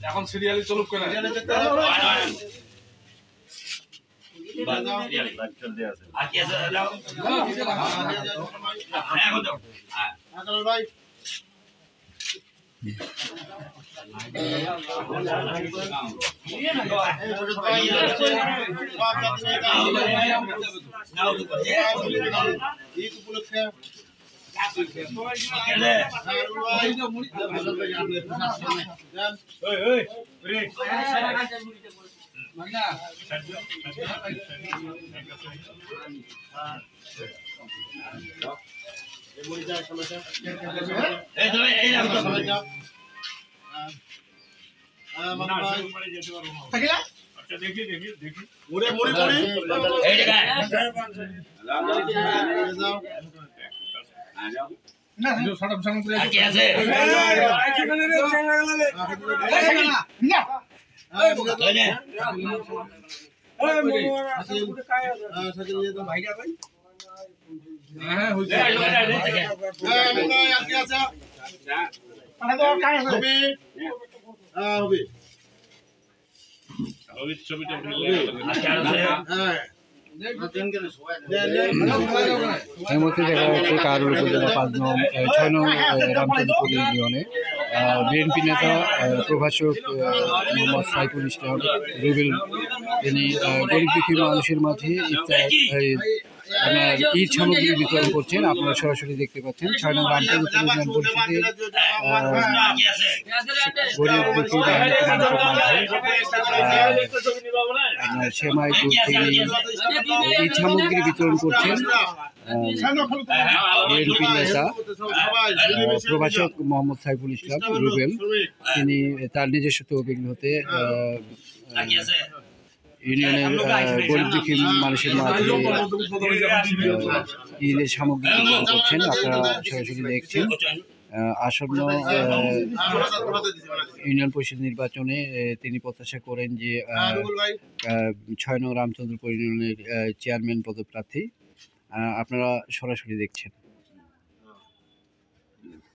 এখন সিরিয়ালি চলুক করে আর কি আছে দাও এখন দাও ভাই দেখি মুড়ে মুড়ে মুড়ে এই জায়গায় না সরম সরম করে কি আছে হ্যাঁ হইছে হ্যাঁ কি আছে মানে তো কাজ হবে হবে ছবিটা হ্যাঁ এই মুহূর্তে দেখা যাচ্ছে কারুর উপজেলা ৫ নং ৬ নং রামচন্দ্রপুর ইউনিয়নে বিএনপি নেতা প্রভাষক মোহাম্মদ সাইফুল ইসলাম রুবেল তিনি গরিব দুঃখী মানুষের মাঝে ঈদ সামগ্রী বিতরণ করছেন। আপনারা সরাসরি দেখতে পাচ্ছেন ৬ নং রামচন্দ্রপুর ইউনিয়ন পরিষদের গরিব দুঃখী মানুষের মাঝে সেমাই দুধ থেকে ঈদ সামগ্রী বিতরণ করছেন বিএনপি নেতা প্রভাষক মোহাম্মদ সাইফুল ইসলাম রুবেল। তিনি তার নিজস্ব তহবিল হতে ইউনিয়নের গরিব দুঃখী মানুষের মাঝে ঈদের সামগ্রী বিতরণ করছেন। আপনারা সরাসরি দেখছেন আসন্ন ইউনিয়ন পরিষদ নির্বাচনে তিনি প্রত্যাশা করেন যে ৬ নং রামচন্দ্রপুর ইউনিয়নের চেয়ারম্যান পদপ্রার্থী। আপনারা সরাসরি দেখছেন।